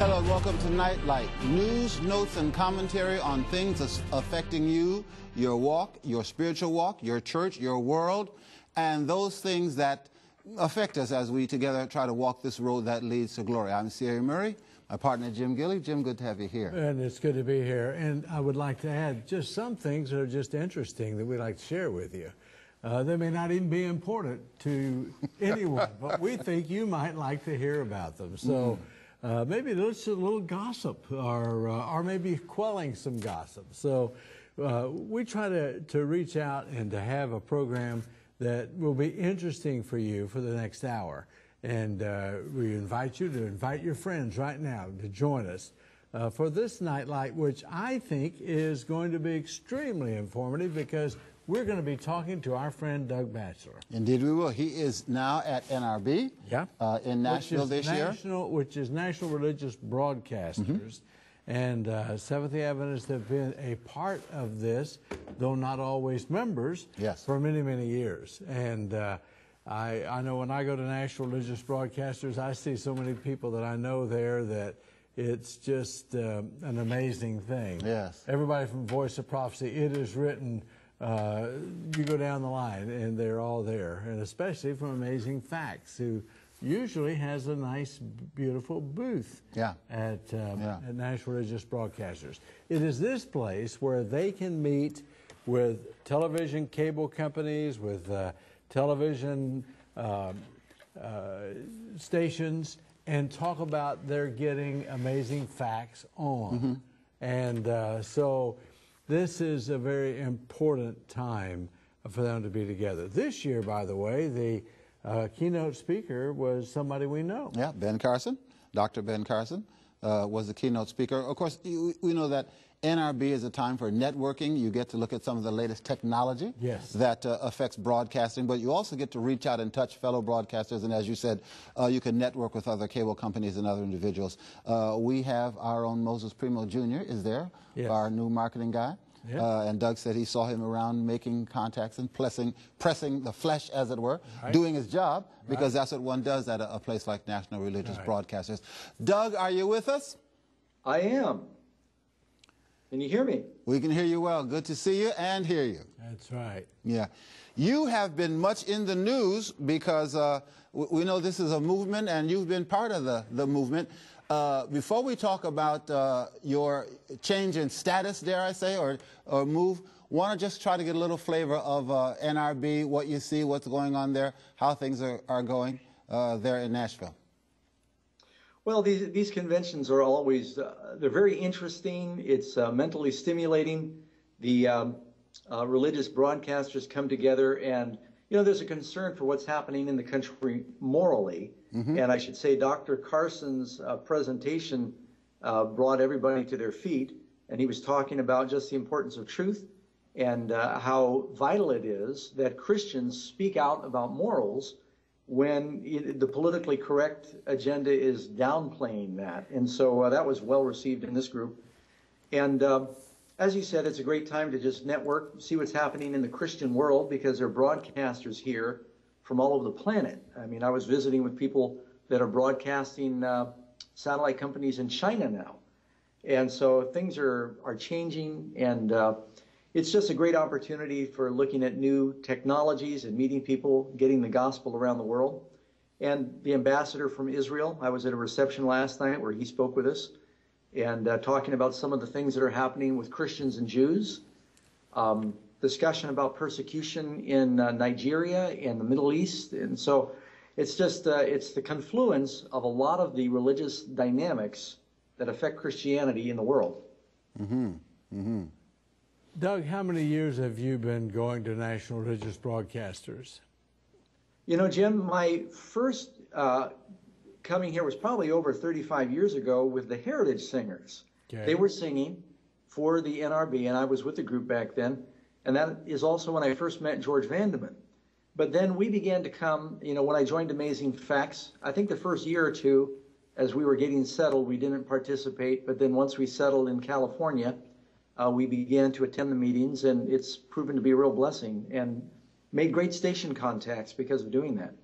Hello and welcome to Nightlight. News, notes, and commentary on things affecting you, your walk, your spiritual walk, your church, your world, and those things that affect us as we together try to walk this road that leads to glory. I'm Sierra Murray, my partner Jim Gilley. Jim, good to have you here. And it's good to be here. And I would like to add just some things that are just interesting that we'd like to share with you. They may not even be important to anyone, but we think you might like to hear about them. So maybe there's a little gossip or maybe quelling some gossip. So we try to reach out and to have a program that will be interesting for you for the next hour. And we invite you to invite your friends right now to join us for this Nightlight, which I think is going to be extremely informative because we're going to be talking to our friend Doug Batchelor. Indeed we will. He is now at NRB in Nashville this year. Which is National Religious Broadcasters. And Seventh-day Adventists have been a part of this, though not always members, for many, many years. And I know when I go to National Religious Broadcasters, I see so many people that I know there that it's just an amazing thing. Yes. Everybody from Voice of Prophecy, it is written, you go down the line, and they're all there. And especially from Amazing Facts, who usually has a nice, beautiful booth at National Religious Broadcasters. It is this place where they can meet with television cable companies, with television stations, and talk about their getting Amazing Facts on. And so this is a very important time for them to be together. This year, by the way, the keynote speaker was somebody we know. Yeah, Ben Carson. Dr. Ben Carson was the keynote speaker. Of course, we know that NRB is a time for networking. You get to look at some of the latest technology that affects broadcasting, but you also get to reach out and touch fellow broadcasters, and as you said, you can network with other cable companies and other individuals. We have our own Moses Primo Jr. is there, our new marketing guy. And Doug said he saw him around making contacts and pressing the flesh, as it were, doing his job, because that's what one does at a place like National Religious Broadcasters. Doug, are you with us? I am. Can you hear me? We can hear you well. Good to see you and hear you. That's right. Yeah. You have been much in the news because we know this is a movement, and you've been part of the movement. Before we talk about your change in status, dare I say, or move, want to just try to get a little flavor of NRB, what you see, what's going on there, how things are going there in Nashville. Well, these conventions are always, they're very interesting. It's mentally stimulating. The religious broadcasters come together, and you know, there's a concern for what's happening in the country morally. And I should say Dr. Carson's presentation brought everybody to their feet, and he was talking about just the importance of truth and how vital it is that Christians speak out about morals when the politically correct agenda is downplaying that. And so that was well received in this group. And as you said, it's a great time to just network, see what's happening in the Christian world, because there are broadcasters here from all over the planet. I mean, I was visiting with people that are broadcasting satellite companies in China now. And so things are changing, and it's just a great opportunity for looking at new technologies and meeting people, getting the gospel around the world. And the ambassador from Israel, I was at a reception last night where he spoke with us, and talking about some of the things that are happening with Christians and Jews. Discussion about persecution in Nigeria and the Middle East. And so it's just, it's the confluence of a lot of the religious dynamics that affect Christianity in the world. Doug, how many years have you been going to National Religious Broadcasters? You know, Jim, my first coming here was probably over 35 years ago with the Heritage Singers. They were singing for the NRB, and I was with the group back then. And that is also when I first met George Vandeman. But then we began to come, you know, when I joined Amazing Facts, I think the first year or two, as we were getting settled, we didn't participate. But then once we settled in California, we began to attend the meetings, and it's proven to be a real blessing, and made great station contacts because of doing that.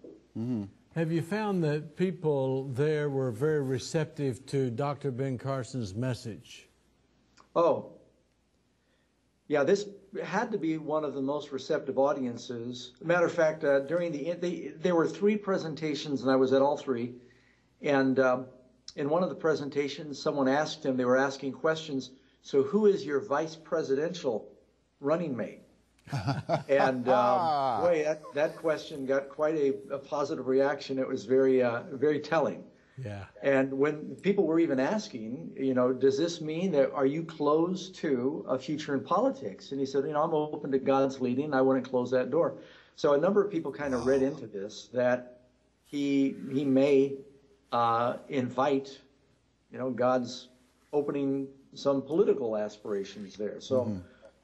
Have you found that people there were very receptive to Dr. Ben Carson's message? Oh, yeah, this had to be one of the most receptive audiences. Matter of fact, during there were 3 presentations, and I was at all 3. And in one of the presentations, someone asked him, they were asking questions, so who is your vice presidential running mate? And boy, that question got quite a positive reaction. It was very, very telling. Yeah. And when people were even asking, you know, does this mean that are you closed to a future in politics? And he said, you know, I'm open to God's leading. I wouldn't close that door. So a number of people kind of read into this that he may invite, you know, God's opening some political aspirations there. So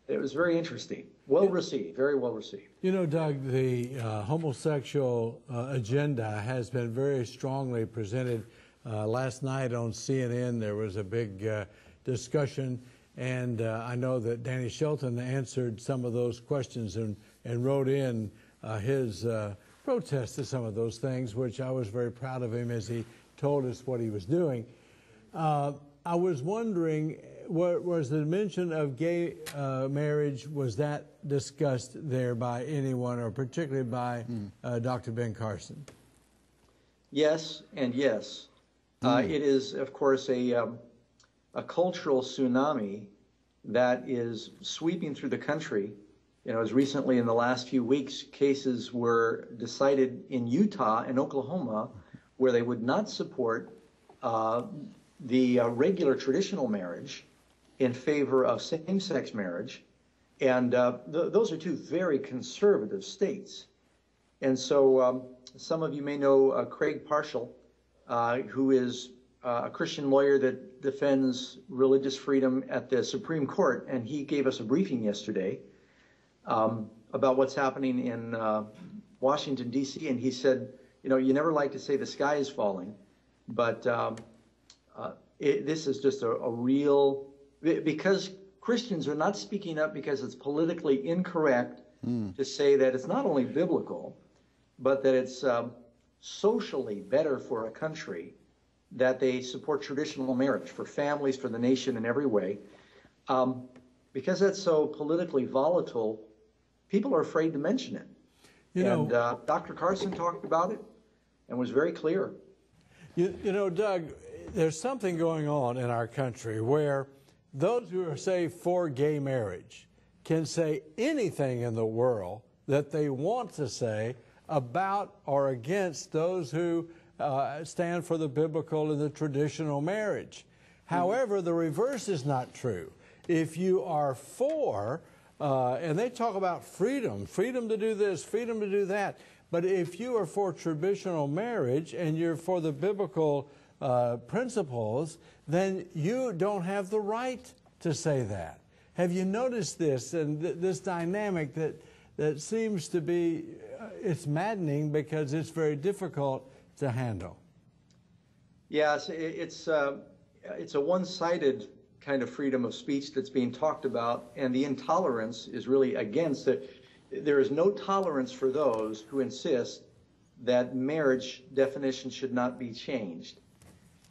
it was very interesting. Well received, very well received. You know, Doug, the homosexual agenda has been very strongly presented. Last night on CNN, there was a big discussion, and I know that Danny Shelton answered some of those questions and wrote in his protest to some of those things, which I was very proud of him as he told us what he was doing. I was wondering, was the mention of gay marriage, was that discussed there by anyone, or particularly by Dr. Ben Carson? Yes and yes. It is, of course, a cultural tsunami that is sweeping through the country. You know, as recently in the last few weeks, cases were decided in Utah and Oklahoma where they would not support the regular traditional marriage in favor of same-sex marriage. And those are 2 very conservative states. And so some of you may know Craig Parshall, who is a Christian lawyer that defends religious freedom at the Supreme Court. And he gave us a briefing yesterday about what's happening in Washington, D.C. And he said, you know, you never like to say the sky is falling, but this is just a real, because Christians are not speaking up because it's politically incorrect to say that it's not only biblical, but that it's socially better for a country that they support traditional marriage for families, for the nation in every way. Because that's so politically volatile, people are afraid to mention it. And Dr. Carson talked about it and was very clear. You know, Doug, there's something going on in our country where those who are, say, for gay marriage can say anything in the world that they want to say about or against those who stand for the biblical and the traditional marriage. However, the reverse is not true. If you are for, and they talk about freedom to do this, freedom to do that, but if you are for traditional marriage and you're for the biblical principles, then you don't have the right to say that. Have you noticed this and this dynamic that seems to be, it's maddening because it's very difficult to handle? Yes, it's a one-sided kind of freedom of speech that's being talked about, and the intolerance is really against it. There is no tolerance for those who insist that marriage definition should not be changed.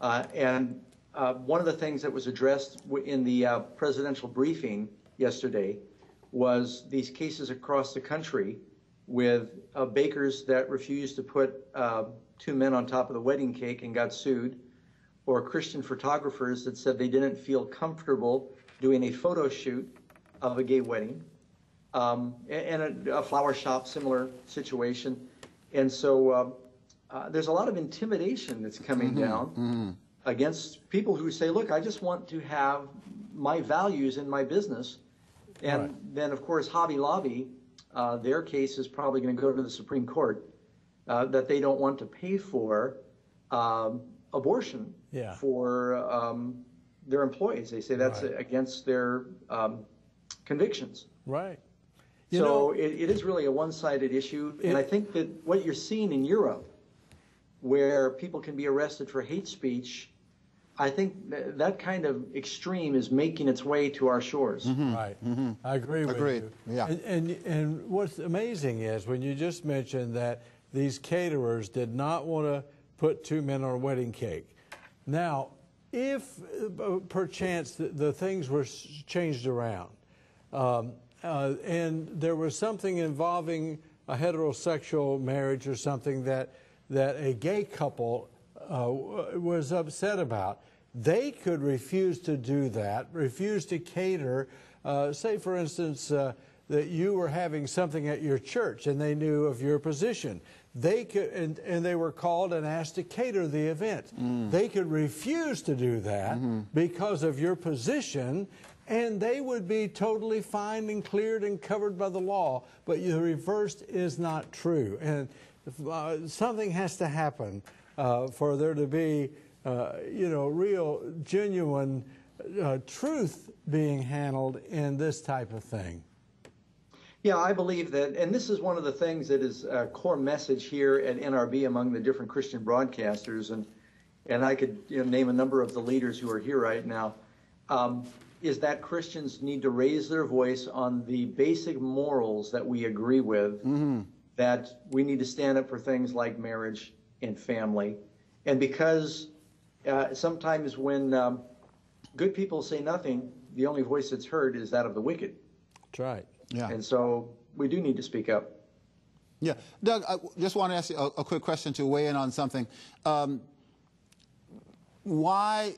And one of the things that was addressed in the presidential briefing yesterday was these cases across the country with bakers that refused to put 2 men on top of the wedding cake and got sued, or Christian photographers that said they didn't feel comfortable doing a photo shoot of a gay wedding, and a flower shop, similar situation. And so there's a lot of intimidation that's coming down against people who say, look, I just want to have my values in my business. And then, of course, Hobby Lobby, their case is probably going to go to the Supreme Court, that they don't want to pay for abortion for their employees. They say that's against their convictions. Right. So it is really a one-sided issue. And I think that what you're seeing in Europe, where people can be arrested for hate speech, I think that kind of extreme is making its way to our shores. Right. I agree with you. Yeah. And what's amazing is when you just mentioned that these caterers did not want to put two men on a wedding cake. Now, if perchance the things were changed around, and there was something involving a heterosexual marriage or something that a gay couple was upset about, they could refuse to do that, refuse to cater. Say, for instance, that you were having something at your church and they knew of your position. They could, and they were called and asked to cater the event. They could refuse to do that because of your position, and they would be totally fined and cleared and covered by the law. But the reverse is not true. And something has to happen for there to be, real, genuine truth being handled in this type of thing. Yeah, I believe that, and this is one of the things that is a core message here at NRB among the different Christian broadcasters, and I could name a number of the leaders who are here right now, is that Christians need to raise their voice on the basic morals that we agree with, that we need to stand up for things like marriage and family. And because sometimes when good people say nothing, the only voice that's heard is that of the wicked. That's right. Yeah. And so we do need to speak up. Yeah. Doug, I just want to ask you a quick question to weigh in on something. Why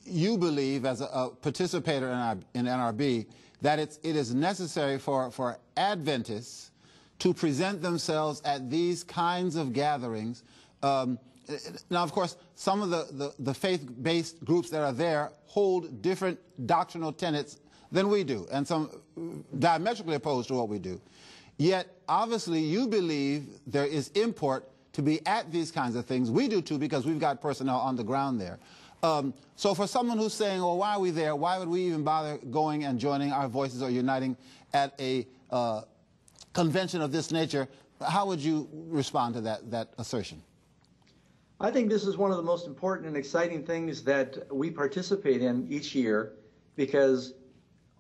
you believe, as a participator in NRB, that it is necessary for Adventists to present themselves at these kinds of gatherings. Now, of course, some of the faith-based groups that are there hold different doctrinal tenets than we do, and some diametrically opposed to what we do. Yet, obviously, you believe there is import to be at these kinds of things. We do too, because we've got personnel on the ground there. So for someone who's saying, well, why are we there? Why would we even bother going and joining our voices or uniting at a convention of this nature? How would you respond to that assertion? I think this is one of the most important and exciting things that we participate in each year, because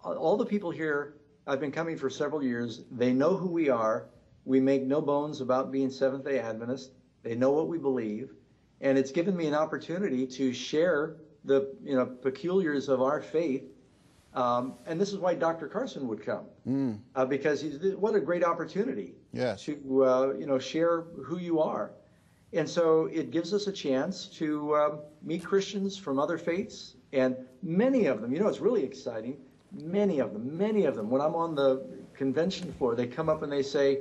all the people here, I've been coming for several years, they know who we are. We make no bones about being Seventh-day Adventists. They know what we believe. And it's given me an opportunity to share the peculiars of our faith. And this is why Dr. Carson would come, because what a great opportunity to share who you are. And so it gives us a chance to meet Christians from other faiths, and many of them, it's really exciting, many of them, when I'm on the convention floor, they come up and they say,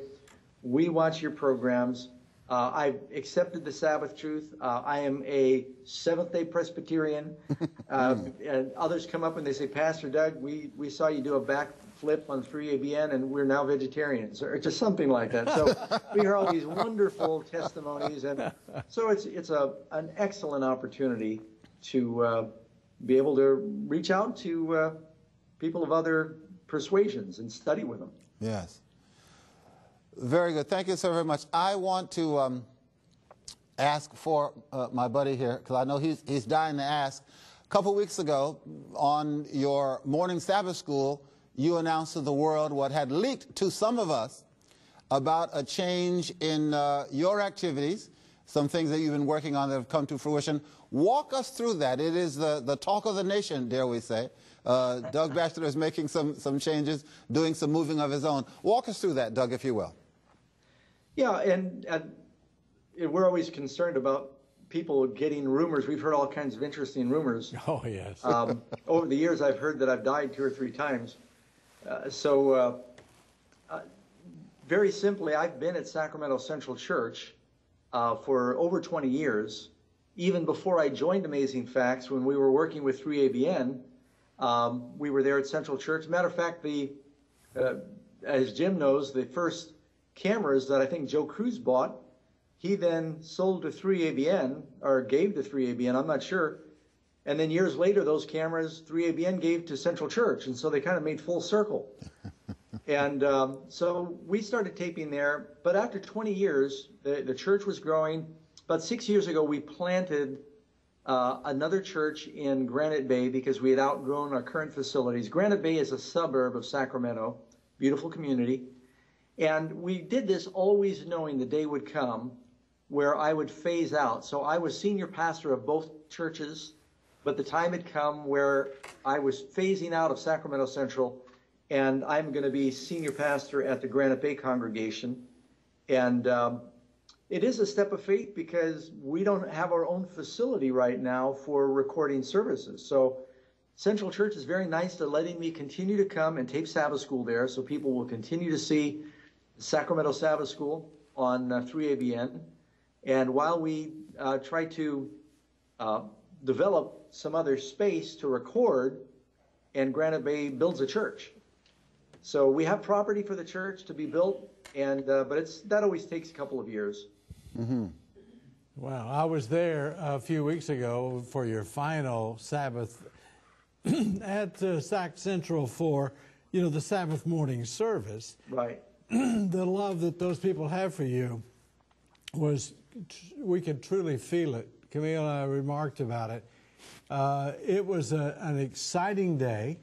we watch your programs, I've accepted the Sabbath truth, I am a Seventh-day Presbyterian, and others come up and they say, Pastor Doug, we saw you do a backflip on 3ABN and we're now vegetarians, or just something like that. So we hear all these wonderful testimonies, and so it's an excellent opportunity to be able to reach out to people of other persuasions and study with them. Yes. Very good. Thank you so very much. I want to ask for my buddy here, because I know he's dying to ask. A couple weeks ago, on your morning Sabbath school, you announced to the world what had leaked to some of us about a change in your activities, some things that you've been working on that have come to fruition. Walk us through that. It is the talk of the nation, dare we say. Doug Batchelor is making some changes, doing some moving of his own. Walk us through that, Doug, if you will. Yeah, and we're always concerned about people getting rumors. We've heard all kinds of interesting rumors. Oh, yes. Over the years, I've heard that I've died 2 or 3 times. Very simply, I've been at Sacramento Central Church for over 20 years. Even before I joined Amazing Facts, when we were working with 3ABN, we were there at Central Church. Matter of fact, as Jim knows, the first cameras that I think Joe Cruz bought, he then sold to 3ABN, or gave to 3ABN, I'm not sure. And then years later, those cameras 3ABN gave to Central Church, and so they kind of made full circle. And so we started taping there, but after 20 years, the church was growing. About 6 years ago, we planted another church in Granite Bay because we had outgrown our current facilities. Granite Bay is a suburb of Sacramento, beautiful community. And we did this always knowing the day would come where I would phase out. So I was senior pastor of both churches, but the time had come where I was phasing out of Sacramento Central, and I'm going to be senior pastor at the Granite Bay congregation. And it is a step of faith because we don't have our own facility right now for recording services. So Central Church is very nice to letting me continue to come and tape Sabbath School there, so people will continue to see Sacramento Sabbath School on 3ABN. And while we try to develop some other space to record, and Granite Bay builds a church. So we have property for the church to be built, and but that always takes a couple of years. Mm-hmm. Wow, I was there a few weeks ago for your final Sabbath at Sac Central for, the Sabbath morning service. Right. The love that those people have for you we could truly feel it. Camille and I remarked about it. It was an exciting day.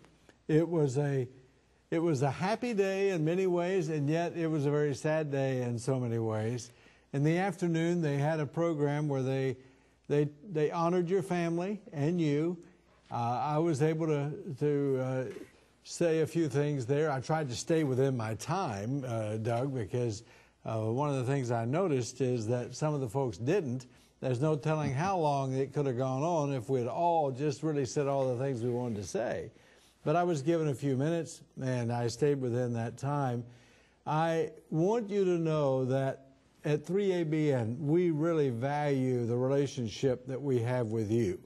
It was a happy day in many ways, and yet it was a very sad day in so many ways. In the afternoon, they had a program where they honored your family and you. I was able to say a few things there. I tried to stay within my time, Doug, because one of the things I noticed is that some of the folks didn't. There's no telling how long it could have gone on if we'd all just really said all the things we wanted to say. But I was given a few minutes, and I stayed within that time. I want you to know that at 3ABN, we really value the relationship that we have with you.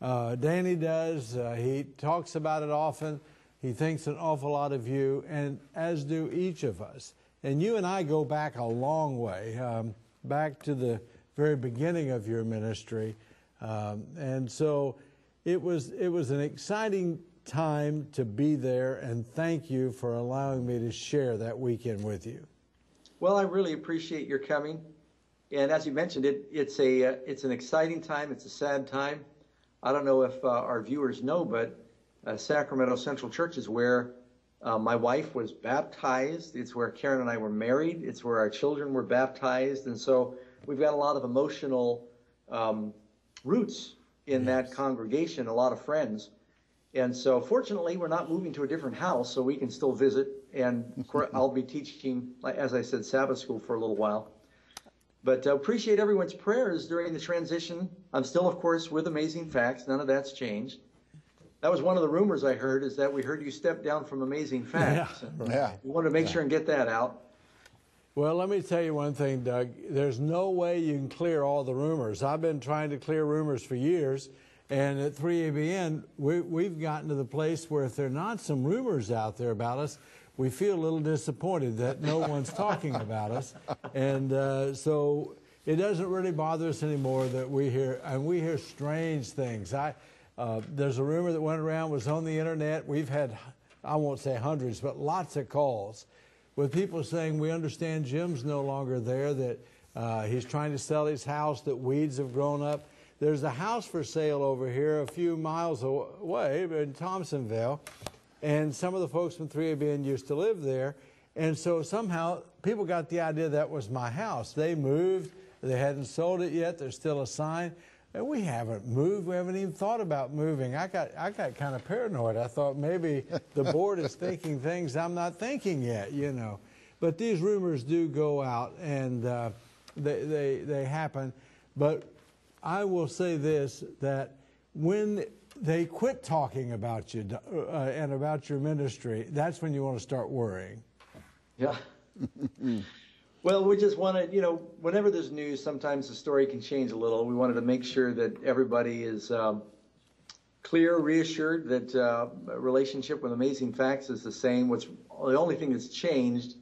Danny does. He talks about it often. He thinks an awful lot of you, and as do each of us. And you and I go back a long way, back to the very beginning of your ministry. And so it was an exciting time to be there, and thank you for allowing me to share that weekend with you. Well, I really appreciate your coming. And as you mentioned, it's an exciting time. It's a sad time. I don't know if our viewers know, but Sacramento Central Church is where my wife was baptized. It's where Karen and I were married. It's where our children were baptized. And so we've got a lot of emotional roots in that congregation, a lot of friends. And so fortunately, we're not moving to a different house, so we can still visit. And of course, I'll be teaching, as I said, Sabbath school for a little while. But appreciate everyone's prayers during the transition. I'm still, of course, with Amazing Facts. None of that's changed. That was one of the rumors I heard, is that we heard you step down from Amazing Facts. Yeah. We wanted to make sure and get that out. Well, let me tell you one thing, Doug. There's no way you can clear all the rumors. I've been trying to clear rumors for years, and at 3ABN, we've gotten to the place where if there are not some rumors out there about us, we feel a little disappointed that no one's talking about us. And so it doesn't really bother us anymore that we hear strange things. There's a rumor that went around, was on the internet. We've had, I won't say hundreds, but lots of calls with people saying, we understand Jim's no longer there, that he's trying to sell his house, that weeds have grown up. There's a house for sale over here a few miles away in Thompsonville, and some of the folks from 3ABN used to live there. And so somehow people got the idea that was my house. They moved. They hadn't sold it yet. There's still a sign. And we haven't moved. We haven't even thought about moving. I got kind of paranoid. I thought maybe the board is thinking things I'm not thinking yet, But these rumors do go out, and they happen. But I will say this, that when they quit talking about you and about your ministry, that's when you want to start worrying. Yeah. Well, we just wanted, whenever there's news, sometimes the story can change a little. We wanted to make sure that everybody is clear, reassured that a relationship with Amazing Facts is the same. The only thing that's changed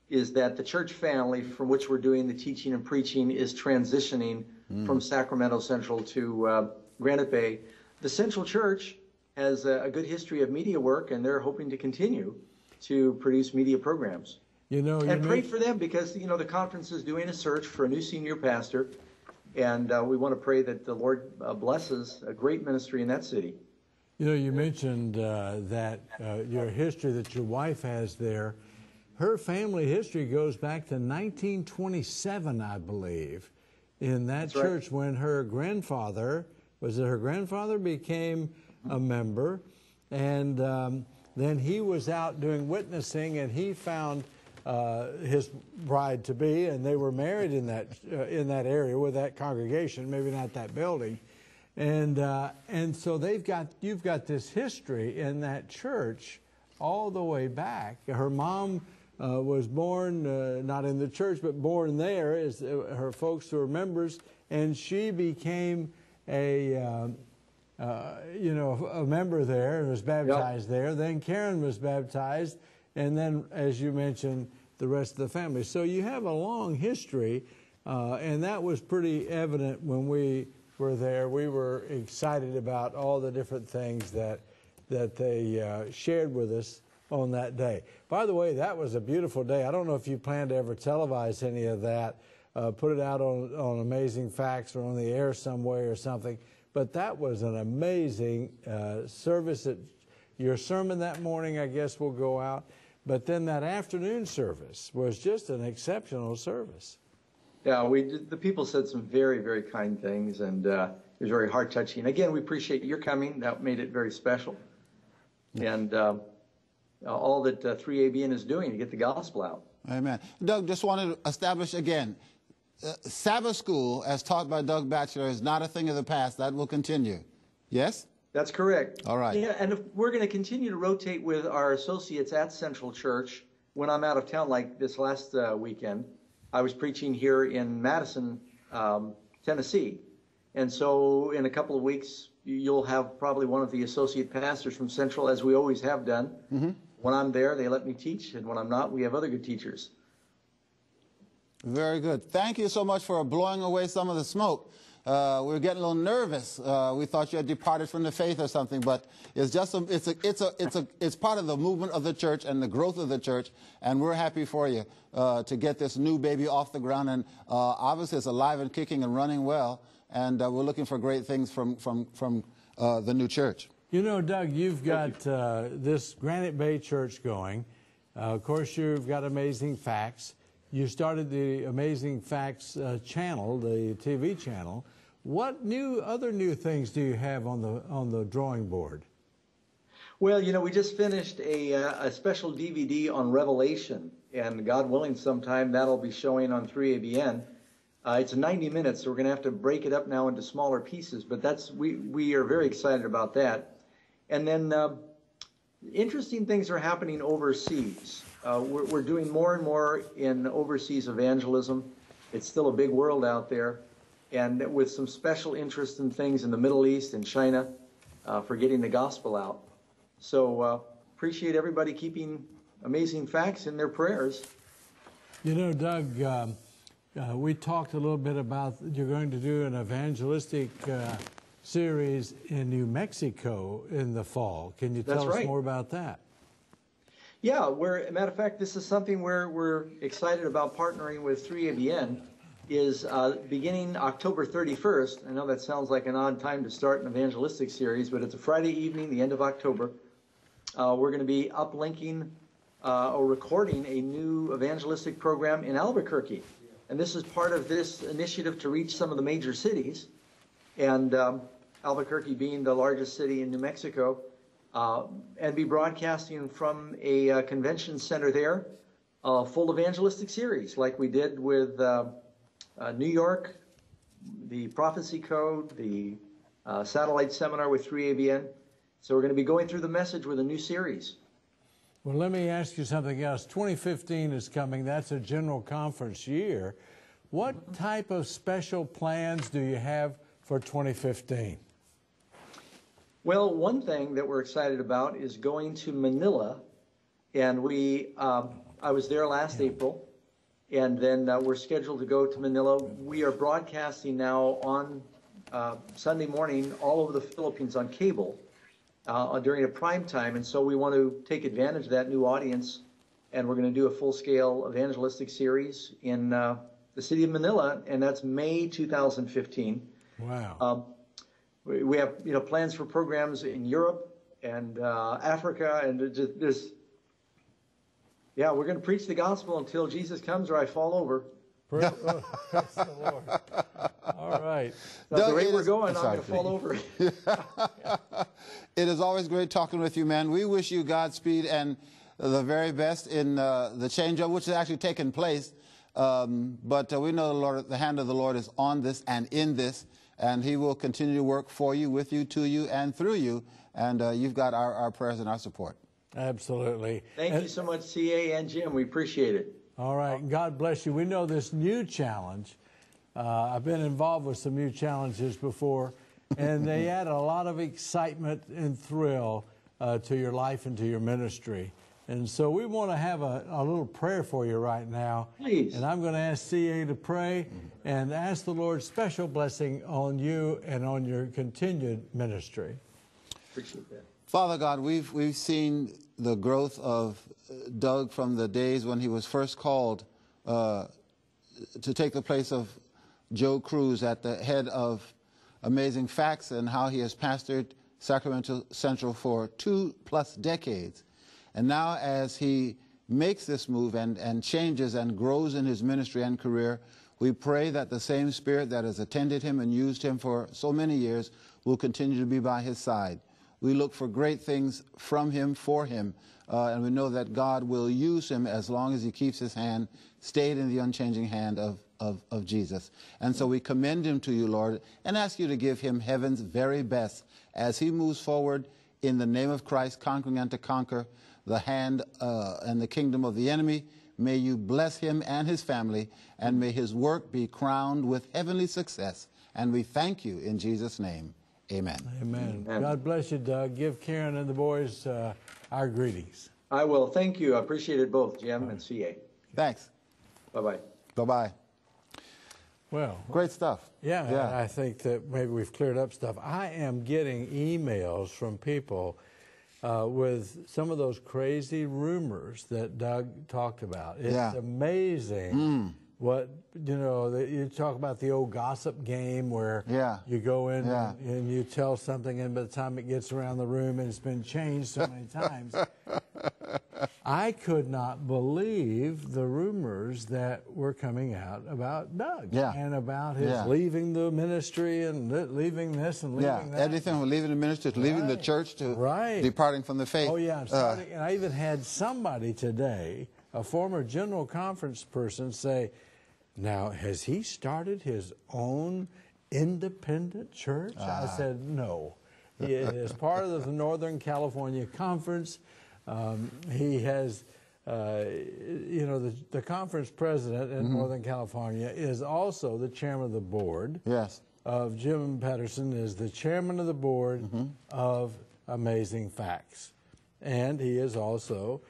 is that the church family from which we're doing the teaching and preaching is transitioning from Sacramento Central to Granite Bay. The Central Church has a good history of media work, and they're hoping to continue to produce media programs. And pray for them, because, the conference is doing a search for a new senior pastor, and we want to pray that the Lord blesses a great ministry in that city. You mentioned that your history that your wife has there. her family history goes back to 1927, I believe, in that That's church right. when her grandfather, was it her grandfather, became a member, and then he was out doing witnessing, and he found his bride-to-be, and they were married in that area with that congregation, maybe not that building, and so you've got this history in that church all the way back. Her mom was born not in the church, but born there. As her folks were members, and she became a member there and was baptized there. Then Karen was baptized, and then, as you mentioned, the rest of the family. So you have a long history, and that was pretty evident when we were there. We were excited about all the different things that they shared with us on that day. By the way, that was a beautiful day. I don't know if you plan to ever televise any of that, put it out on Amazing Facts or on the air some way or something, but that was an amazing service. Your sermon that morning, I guess, will go out, but then that afternoon service was just an exceptional service. Yeah, the people said some very, very kind things, and it was very heart-touching. Again, we appreciate your coming. That made it very special. And all that 3ABN is doing to get the gospel out. Amen. Doug, just wanted to establish again, Sabbath school, as taught by Doug Batchelor, is not a thing of the past. That will continue. Yes? That's correct. All right. Yeah, and we're going to continue to rotate with our associates at Central Church when I'm out of town, like this last weekend. I was preaching here in Madison, Tennessee. And so in a couple of weeks, you'll have probably one of the associate pastors from Central, as we always have done. Mm-hmm. When I'm there, they let me teach, and when I'm not, we have other good teachers. Very good. Thank you so much for blowing away some of the smoke. We were getting a little nervous. We thought you had departed from the faith or something, but it's just it's part of the movement of the church and the growth of the church, and we're happy for you to get this new baby off the ground, and obviously it's alive and kicking and running well, and we're looking for great things from the new church. You know, Doug, you've got this Granite Bay Church going. Of course, you've got Amazing Facts. You started the Amazing Facts channel, the TV channel. What other new things do you have on the drawing board? Well, you know, we just finished a special DVD on Revelation, and God willing, sometime that'll be showing on 3ABN. It's 90 minutes, so we're going to have to break it up now into smaller pieces, but we are very excited about that. And then interesting things are happening overseas. We're doing more and more in overseas evangelism. It's still a big world out there, and with some special interest in things in the Middle East and China for getting the gospel out. So appreciate everybody keeping Amazing Facts in their prayers. You know, Doug, we talked a little bit about you're going to do an evangelistic series in New Mexico in the fall. Can you tell us more about that? Yeah, matter of fact, this is something we're excited about partnering with 3ABN, is beginning October 31st. I know that sounds like an odd time to start an evangelistic series, but it's a Friday evening, the end of October. We're going to be uplinking or recording a new evangelistic program in Albuquerque. And this is part of this initiative to reach some of the major cities. And Albuquerque being the largest city in New Mexico, and be broadcasting from a convention center there, a full evangelistic series like we did with New York, the Prophecy Code, the Satellite Seminar with 3ABN. So we're going to be going through the message with a new series. Well, let me ask you something else. 2015 is coming. That's a general conference year. What type of special plans do you have for 2015? Well, one thing that we're excited about is going to Manila, and I was there last April, and then we're scheduled to go to Manila. We are broadcasting now on Sunday morning all over the Philippines on cable during a prime time, and so we want to take advantage of that new audience, and we're going to do a full-scale evangelistic series in the city of Manila, and that's May 2015. Wow. We have plans for programs in Europe and Africa, and Yeah, we're going to preach the gospel until Jesus comes or I fall over. Praise the Lord. All right. So the rate we're going, I'm going to fall over. It is always great talking with you, man. We wish you Godspeed and the very best in the changeover, which has actually taken place. But we know the Lord, the hand of the Lord is on this and in this, and He will continue to work for you, with you, to you, and through you. And you've got our prayers and our support. Absolutely. Thank you so much, CA and Jim. We appreciate it. All right. God bless you. We know this new challenge. I've been involved with some new challenges before, and they add a lot of excitement and thrill to your life and to your ministry. And so we want to have a little prayer for you right now. Please. And I'm going to ask CA to pray and ask the Lord's special blessing on you and on your continued ministry. Appreciate that. Father God, we've seen the growth of Doug from the days when he was first called to take the place of Joe Cruz at the head of Amazing Facts, and how he has pastored Sacramento Central for 2+ decades. And now as he makes this move and changes and grows in his ministry and career, we pray that the same Spirit that has attended him and used him for so many years will continue to be by his side. We look for great things from him, for him, and we know that God will use him as long as he keeps his hand stayed in the unchanging hand of Jesus. And so we commend him to you, Lord, and ask you to give him heaven's very best as he moves forward in the name of Christ, conquering and to conquer the hand and the kingdom of the enemy. May you bless him and his family, and may his work be crowned with heavenly success. And we thank you in Jesus' name. Amen. Amen. God bless you, Doug. Give Karen and the boys our greetings. I will. Thank you. I appreciate it both, Jim and CA. Thanks. Bye-bye. Bye-bye. Well, great stuff. Yeah, I think that maybe we've cleared up stuff. I am getting emails from people with some of those crazy rumors that Doug talked about. It's amazing what, you talk about the old gossip game where you go in and you tell something, and by the time it gets around the room and it's been changed so many times. I could not believe the rumors that were coming out about Doug and about his leaving the ministry and leaving this and leaving that. Everything from leaving the ministry to leaving the church to departing from the faith. Oh, yeah. And I even had somebody today, a former general conference person, say, now, has he started his own independent church? I said, no. He is part of the Northern California Conference. He has, the conference president in Northern California is also the chairman of the board. Yes. Of Jim Patterson is the chairman of the board of Amazing Facts. And he is also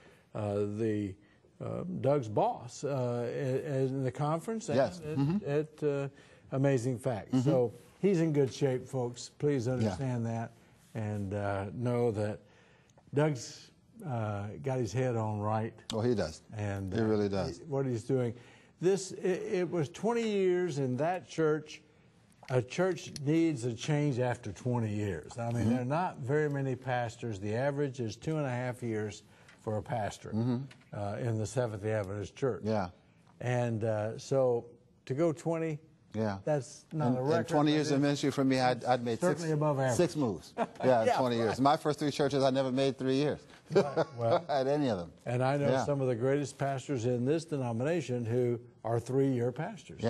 Doug's boss in the conference and at Amazing Facts. So he's in good shape, folks. Please understand that and know that Doug's got his head on right. Oh, he does. And he really does. What he's doing. It was 20 years in that church. A church needs a change after 20 years. I mean, there are not very many pastors. The average is 2.5 years for a pastor in the Seventh-day Adventist Church. Yeah. And so to go 20, that's not a record. And 20 years of ministry for me, I'd made six moves. 20 years. My first 3 churches, I never made 3 years at any of them. And I know some of the greatest pastors in this denomination who are 3-year pastors.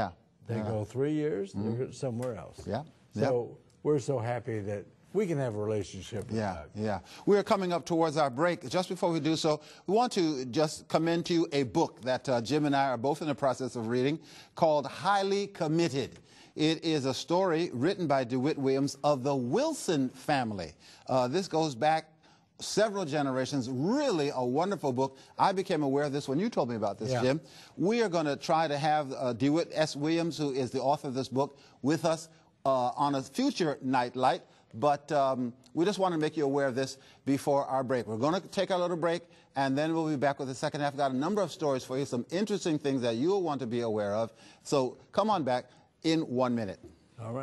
They go 3 years, they're somewhere else. So we're so happy that we can have a relationship with Doug. We're coming up towards our break. Just before we do so, we want to just commend to you a book that Jim and I are both in the process of reading called Highly Committed. It is a story written by DeWitt Williams of the Wilson family. This goes back several generations. Really a wonderful book. I became aware of this when you told me about this, Jim. We are going to try to have DeWitt S. Williams, who is the author of this book, with us on a future Nightlight. But we just want to make you aware of this before our break. We're going to take our little break, and then we'll be back with the second half. We've got a number of stories for you, some interesting things that you'll want to be aware of. So come on back in 1 minute. All right.